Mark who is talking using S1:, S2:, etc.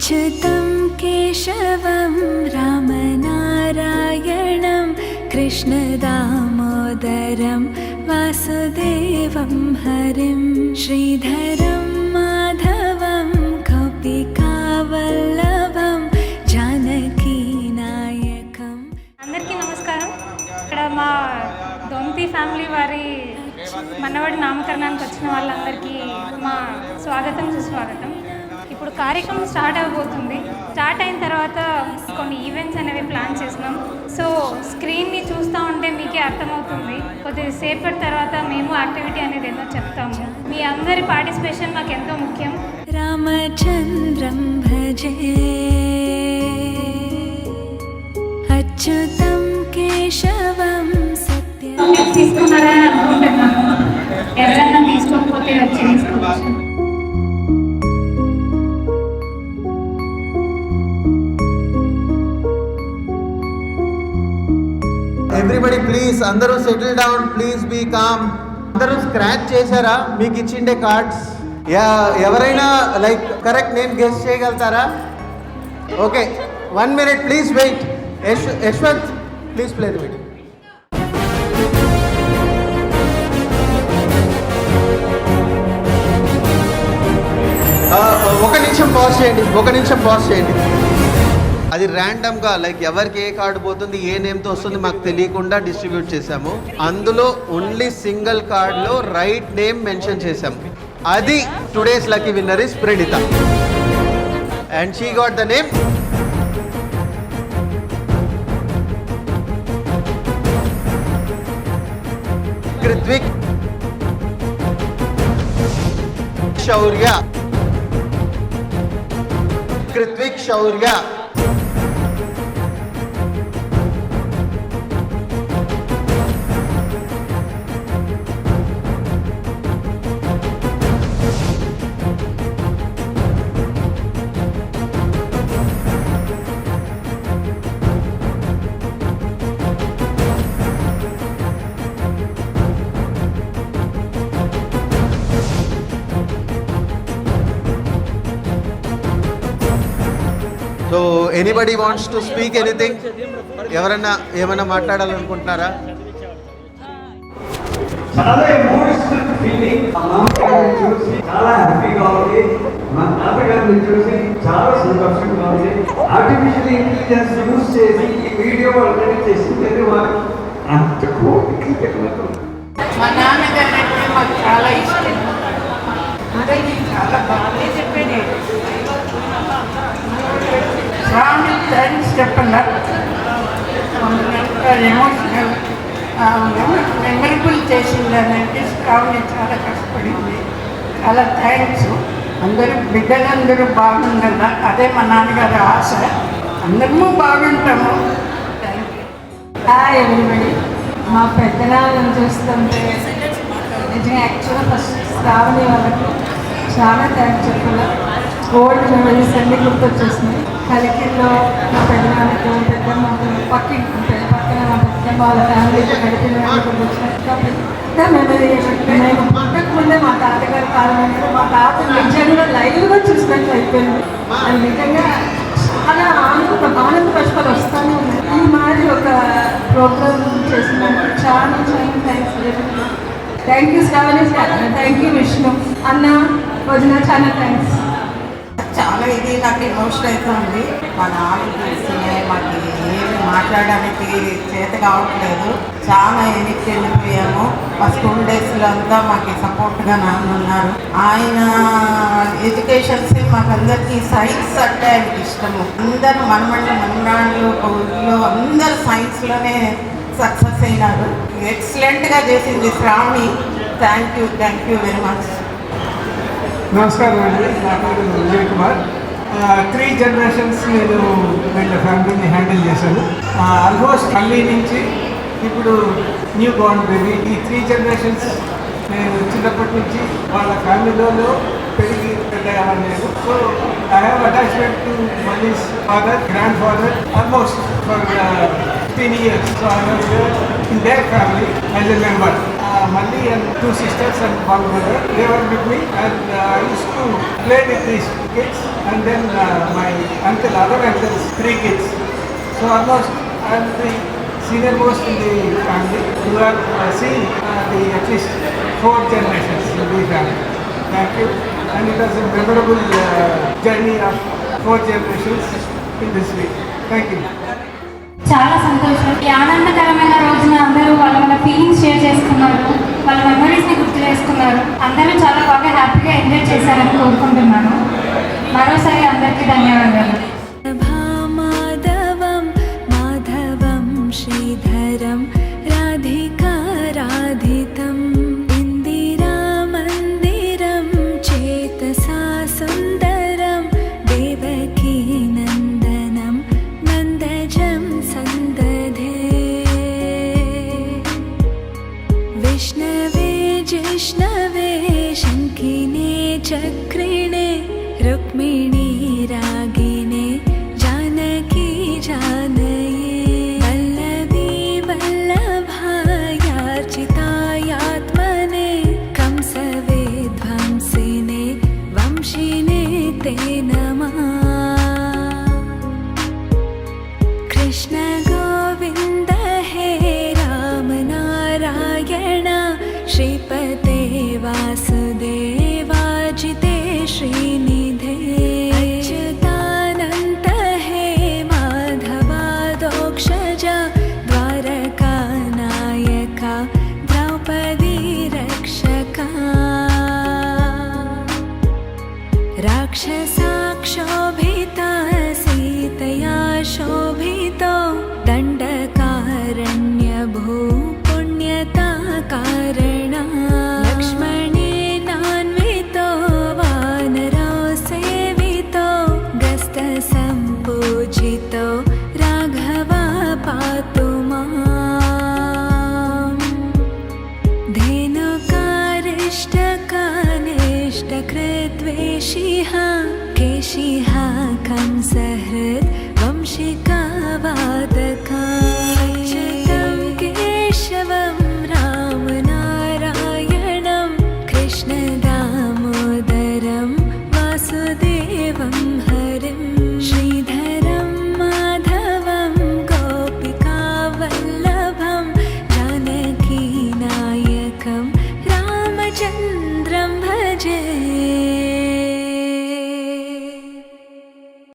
S1: अच्युतं केशवं रामनारायणं कृष्णदामोदरं वासुदेवं हरिं श्रीधरं माधवं गोपिकावल्लभं जानकीनायकम्।
S2: అందరికీ నమస్కారం। ఇక్కడ మా దొంతి ఫ్యామిలీ వారి మనవడి నామకరణానికి వచ్చిన వాళ్ళందరికీ మా స్వాగతం సుస్వాగతం। ఇప్పుడు కార్యక్రమం స్టార్ట్ అవబోతుంది। స్టార్ట్ అయిన తర్వాత కొన్ని ఈవెంట్స్ అనేవి ప్లాన్ చేసినాం। సో స్క్రీన్ని చూస్తూ ఉంటే మీకే అర్థమవుతుంది। కొద్దిసేపటి తర్వాత మేము యాక్టివిటీ అనేది ఏదో చెప్తాము। మీ అందరి పార్టిసిపేషన్ మాకు ఎంతో ముఖ్యం।
S1: రామచంద్రం భజే అచ్యుతం కేశవం సత్యం।
S2: తీసుకున్నారని అనుకుంటున్నాను, ఎవరన్నా తీసుకోకపోతే వచ్చి తీసుకోవచ్చు।
S3: ఎవ్రీబడి ప్లీజ్ అందరూ settle down, please be calm. అందరూ స్క్రాచ్ చేశారా? మీకు ఇచ్చిండే కార్డ్స్ ఎవరైనా లైక్ కరెక్ట్ నేమ్ గెస్ చేయగలుగుతారా? Okay, 1 minute please wait. Yashwanth please play the video. ఒక నిమిషం పాజ్ చేయండి। అది ర్యాండమ్గా లైక్ ఎవరికి ఏ కార్డు పోతుంది, ఏ నేమ్తో వస్తుంది మాకు తెలియకుండా డిస్ట్రిబ్యూట్ చేశాము। అందులో ఓన్లీ సింగిల్ కార్డ్లో రైట్ నేమ్ మెన్షన్ చేశాము। అది today's lucky winner is Praneetha and she got the name Krithvik Shaurya. So anybody wants to speak anything? ఎవరన్నా ఏమైనా మాట్లాడాలనుకుంటున్నారా?
S4: చాలా ఎమోషనల్ ఫీలింగ్, చూసి చాలా హ్యాపీగా ఉంది। మా తాతగారిని చూసి చాలా సంతోషంగా ఉంది। ఆర్టిఫిషియల్ ఇంటెలిజెన్స్ యూజ్ చేసి ఈ వీడియో ఆల్రెడీ చేసిందని వారు అంత కోపిక।
S5: మా నాన్నగారు అంటే మాకు చాలా ఇష్టం, అందరికీ చాలా బాగా చెప్పేది। శ్రావణి థ్యాంక్స్ చెప్పండి, ఎమోషనల్ మెమరబుల్ చేసిందనంటే శ్రావణి చాలా కష్టపడింది। చాలా థ్యాంక్స్। అందరూ బిడ్డలందరూ బాగుండాల, అదే మా నాన్నగారి ఆశ, అందరము బాగుంటాము। Thank you.
S6: Hi everybody. మా పెద్దనాన్నని చూస్తుంటే నిజంగా యాక్చువల్గా ఫస్ట్ శ్రావణి వాళ్ళకు చాలా థ్యాంక్స్ చెప్పాలి। ఓల్డ్ మెమరీస్ అన్నీ గుర్తొచ్చేసినాయి। కలికిల్లో మా పెద్దనాన్నతో పెద్దమ్మతో పక్కన మా పెద్దమ్మ వాళ్ళ ఫ్యామిలీతో గడిపిన గుర్తొచ్చినాయి। పెద్ద మెమరీ నేను పుట్టకముందే మా తాతగారి కాలం అనేది మా తాత నిజంగా లైవ్గా చూసినట్లు అయిపోయింది। అది నిజంగా చాలా ఆనంద పుష్పాలు వస్తానే ఉన్నాయి। ఈ మాదిరి ఒక ప్రోగ్రామ్ చేసినందుకు చాలా చాలా థ్యాంక్స్ చెప్తున్నా। Thank you Shravani, thank you Vishnu అన్న, వదిన, చాలా థ్యాంక్స్।
S5: చాలా ఇది నాకు ఎమోషన్ అవుతుంది। మా నాన్న చూస్తే మాకు ఏమి మాట్లాడడానికి చేత కావట్లేదు, చాలా వెనక్కి వెళ్ళిపోయాము। మా స్కూల్ డేస్లో అంతా మాకు సపోర్ట్గా నాన్న ఉన్నారు। ఆయన ఎడ్యుకేషన్స్ మాకందరికీ సైన్స్ అంటే ఆయనకి ఇష్టము। అందరూ మనమరాళ్ళు ఊళ్ళో అందరూ సైన్స్లోనే సక్సెస్ అయినారు। ఎక్సలెంట్గా చేసింది Shravani. Thank you very much.
S4: నమస్కారం అండి, నా పేరు విజయ్ కుమార్। 3 generations నేను వీళ్ళ ఫ్యామిలీని హ్యాండిల్ చేశాను। ఆల్మోస్ట్ తల్లి నుంచి ఇప్పుడు న్యూ బార్న్ బేబీ, ఈ 3 generations నేను చిన్నప్పటి నుంచి వాళ్ళ ఫ్యామిలీలో పెరిగి పెద్దయ్యాను నేను। So I have attachment to Mani's father, grandfather almost for 15 years. So I was in their family as a member. Malli and 2 sisters and 1 brother. They were with me, and I used to play with these kids. And then my other uncles, 3 kids. So almost I'm the senior most in the family. You have seen the at least 4 generations in the family. Thank you. And it was a memorable journey of 4 generations in this week. Thank you.
S2: చాలా సంతోషం. ఈ ఆనందకరమైన రోజున అందరూ వాళ్ళ feelings share చేసుకున్నారు, వాళ్ళ మెమరీస్ని గుర్తు చేసుకున్నారు. అందరూ చాలా బాగా హ్యాపీగా ఎంజాయ్ చేశారని కోరుకుంటున్నాను. మరోసారి అందరికీ ధన్యవాదాలు.
S1: माधवं माधवं श्रीधरं राधिका राधितम् इन्दिरामन्दिरं चेतसा सुन्दरं देवकी नन्दनं नन्दजं सन्दधे विष्णवे जिष्णवे शङ्खिने चक्रिणे रुक्मिणी रागिणे जानकी जानये वल्लभी वल्लभायार्चितायात्मने कंसवेध्वंसिने वंशिने ते नमः कृष्ण गोविन्द हे राम नारायण श्रीपते वासुदेवाजिते श्रीनिधे अच्युतानन्त हे माधवादोक्षज द्वारकानायका द्रौपदी रक्षका राक्षसाक्षोभिता सीतया शोभितो दण्डकारण्यभूपुण्यता कारणा लक्ष्मणेनान्वितो वानरो सेवितो गस्तसम्पूजितो राघवा पातु माम् धेनुकारिष्टकानिष्टकृद्वेषिः केशिः कंसहृद् वंशिका वादका